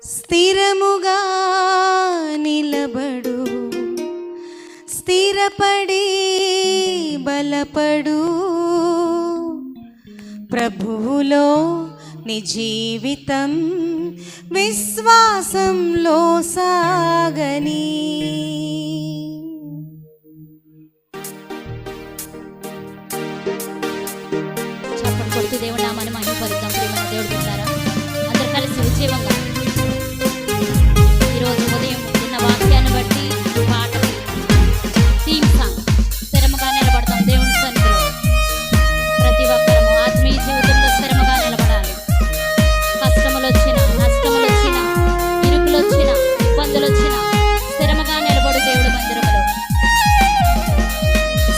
స్థిరముగా నిలబడు, స్థిరపడి బలపడు, ప్రభువులో నీ జీవితం విశ్వాసంలో సాగని. చప్పట్లు కొడుతూ దేవుడి నామాన్ని మహిమపరుద్దాం. ప్రియమైన దేవుడు బిడ్డలారా, అందరూ కలిసి ఉద్యమంగా ఈరోజు ఉదయం విన్న వాక్యాన్ని బట్టి పాటలు థీమ్ సాంగ్ స్థిరముగా నిలబడతాం దేవుని సన్నిధిలో. ప్రతి ఒక్కరము ఆత్మీయ జీవితంలో స్థిరముగా నిలబడాలి. కష్టములు వచ్చినా, నష్టములు వచ్చినా, ఇరుకులు వచ్చినా, ఇబ్బందులు వచ్చినా స్థిరముగా నిలబడు దేవుడి మందిరంలో.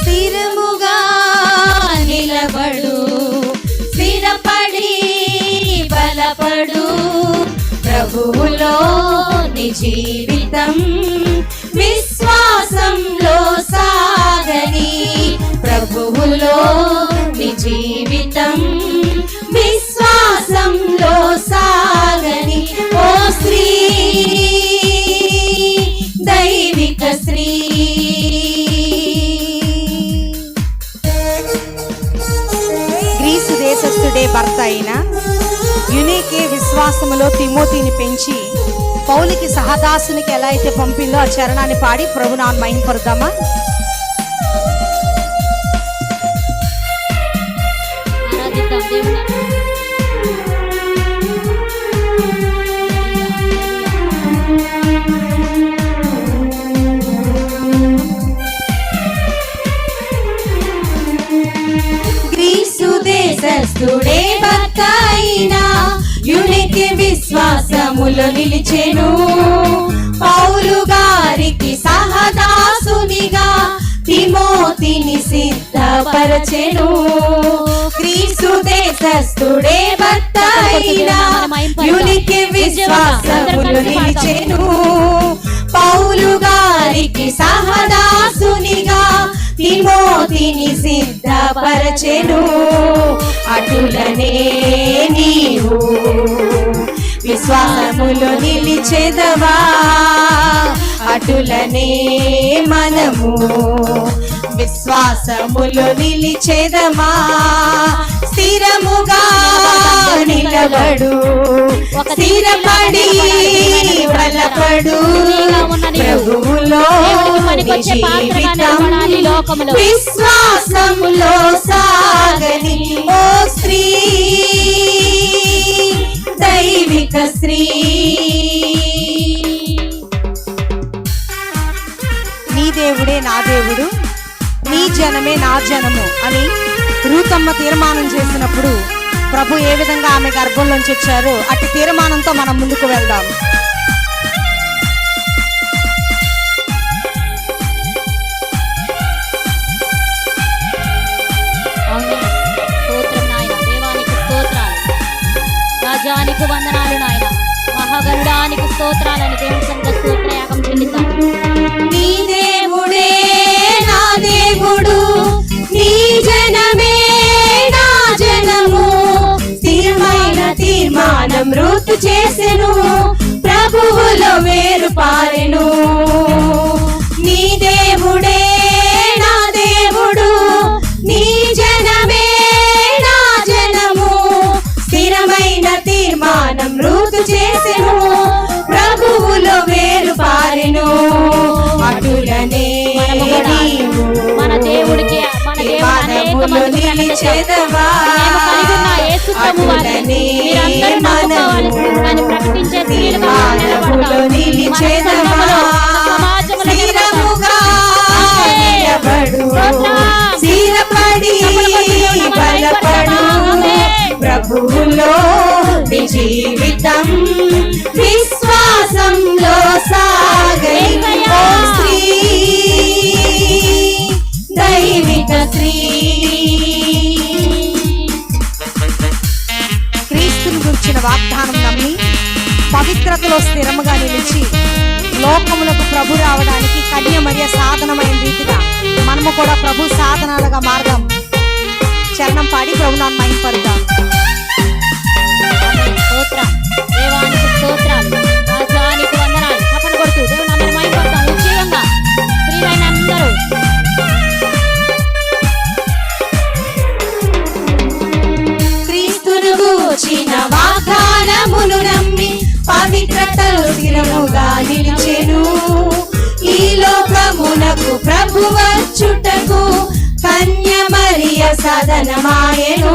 స్థిరముగా నిలబడు, స్థిరపడి బలపడు, ప్రభువులో నీ జీవితం విశ్వాసంలో సాగని. ప్రభువులో నీ జీవితం విశ్వాసంలో సాగని. ఓ స్త్రీ, దైవిక స్త్రీ, గ్రీసు దేశస్థుడే భర్త అయిన యునీకే విశ్వాసములో తిమోతిని పెంచి పౌలుకి సహదాసునికి ఎలా అయితే పంపిందో ఆ చరణాన్ని పాడి ప్రభునామమును మహిమపరుద్దామా? ఆరాధిద్దాం దేవుని. గ్రీసు దేశస్థుడే భర్త అయిన యునికి విశ్వాసములో నిలిచెను, పౌలు గారికి సహదాసునిగా తిమోతిని సిద్ధపరచెను. గ్రీసు దేశస్థుడే భర్త అయిన యునికి విశ్వాసములో నిలిచెను, పౌలు గారికి సహదాసునిగా తిమోతిని సిద్ధపరచెను. అటులనే నీవు విశ్వాసములో నిలిచెదవా, అటులనే మనము విశ్వాసములో నిలిచెదమా. స్థిరముగా నిలబడు, స్థిరపడి బలపడు, ప్రభువులో జీవితం విశ్వాసములో సాగని. ఓ స్త్రీ, దైవిక స్త్రీ, నీ దేవుడే నా దేవుడు, నీ జనమే నా జనము అని రూతమ్మ తీర్మానం చేసినప్పుడు ప్రభు ఏ విధంగా ఆమె గర్భంలోంచి వచ్చారో అట్టి తీర్మానంతో మనం ముందుకు వెళ్దాం. స్తోత్రం నాయన, దేవానికి స్తోత్రాలు, రాజానికి వందనాలు నాయన, మహాగరుడానికి స్తోత్రాలని దేవుని సంగ స్తోత్రయాగం చెల్లిద్దాం. నీ దేవుడే నా దేవుడు, నీ జనమే నా జనము, స్థిరమైన తీర్మానం రూతు చేసెను, ప్రభువులో వేరు పారెను. నీ దేవుడే నా దేవుడు, నీ జనమే నా జనము, స్థిరమైన తీర్మానం రూతు చేసెను, ప్రభువులో వేరు పారెను. అటులనే మన దేవుడికి నిలిచెదవా, స్థిరపడి బలపడు, ప్రభువులో నీ జీవితం విశ్వాసంలో సాగని. ఓ స్త్రీ, దైవిక స్త్రీ, క్రీస్తుని గురించిన వాగ్దానం నమ్మి పవిత్రతలో స్థిరముగా నిలిచి లోకములకు ప్రభు రావడానికి కన్య మరియ సాధనమైన రీతిగా మనము కూడా ప్రభు సాధనాలుగా మారదాం. చరణం పాడి ప్రభునామమును మహిమపరుద్దాం. స్తోత్రం, దేవానికి స్తోత్రాలు. నిలిచెను. ఈ లోకమునకు ప్రభువచ్చుటకు కన్య మరియ సాధనమాయెను.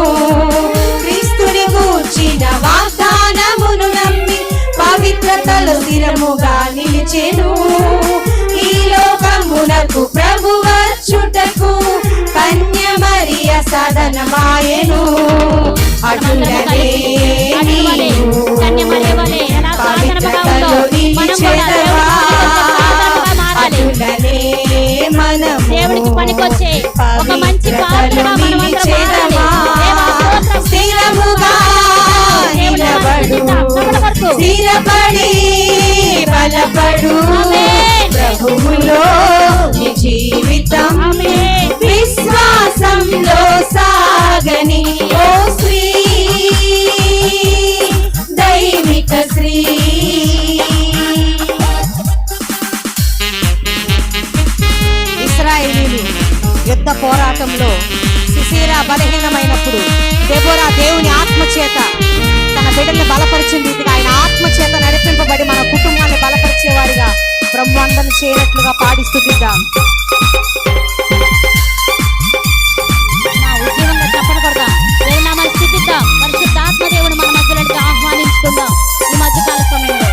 క్రీస్తుని గూర్చిన వాగ్దానమును నమ్మి పవిత్రతలో స్థిరముగా నిలిచెను. ఈ లోకమునకు ప్రభువచ్చుటకు కన్య మరియ సాధనమాయెను. అటులనే నీవు పవిత్రతలో నిలిచెదవా. అటులనే మనము దేవుడికి పనికొచ్చే ఒక మంచి పవిత్రతలో నిలిచెదవా. స్థిరముగా నిలబడు, స్థిరపడి బలపడు. ప్రభువులో నీ జీవితం విశ్వాసంలో సాగని ఓ శ్రీ దైవిక శ్రీ. ఇశ్రాయేలీయులు యుద్ధ పోరాటంలో సిసీరా బలహీనమైనప్పుడు దెబోరా దేవుని ఆత్మ చేత తన బిడ్డల్ని బలపరిచిన రీతిగా ఆయన ఆత్మ చేత నడిపింపబడి మన కుటుంబాన్ని బలపరిచేవారిగా బ్రహ్మాండం చేయనట్లుగా పాడి స్తుతిద్దాం. నా ఉద్యోగంగా చెప్పని కొడదాం. దేవుని నామాన్ని స్తుతిద్దాం. పరిశుద్ధాత్మ దేవుని మన మధ్యలోకి ఆహ్వానించుకుందాం ఈ మధ్యకాల సమయంలో.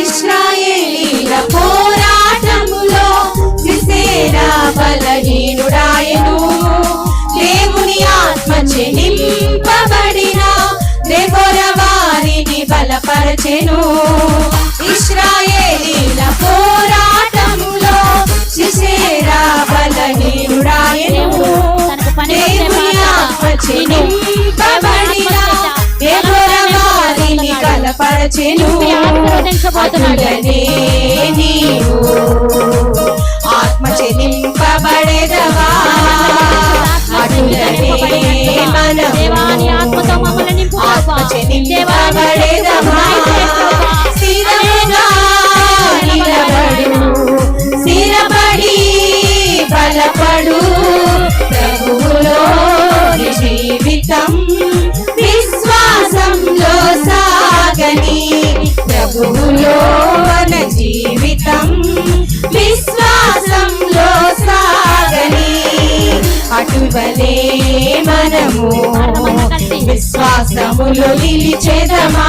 ఇశ్రాయేలీయుల పోరాటములో సిసెరా బలహీనుడాయెను. దేవుని ఆత్మచే నింపబడిన దెబోరా వారిని బలపరచెను. ఇశ్రాయేలీయుల పోరాటములో సిసెరా బలహీనుడాయెను. దేవుని ఆత్మచే నింపబడిన దెబోరా వారిని బలపరచెను. అటులనే నీవు ఆత్మచే నింపబడెదవా. అటులనే దేవాని ఆత్మతో మనము మమ్మల్ని నింపు ఆత్మచే నింపబడెదవా. స్థిరముగా నిలబడు, స్థిరపడి బలపడు. ప్రభువులో నీ జీవితం విశ్వాసంలో సాగని. ప్రభువులో మన జీవితం విశ్వాసంలో సాగని. అటువలే మనము విశ్వాసములో నిలిచెదమా.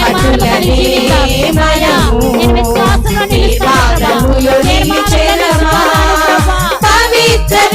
అటులనే మనము విశ్వాసములో నిలిచెదమా. పవిత్ర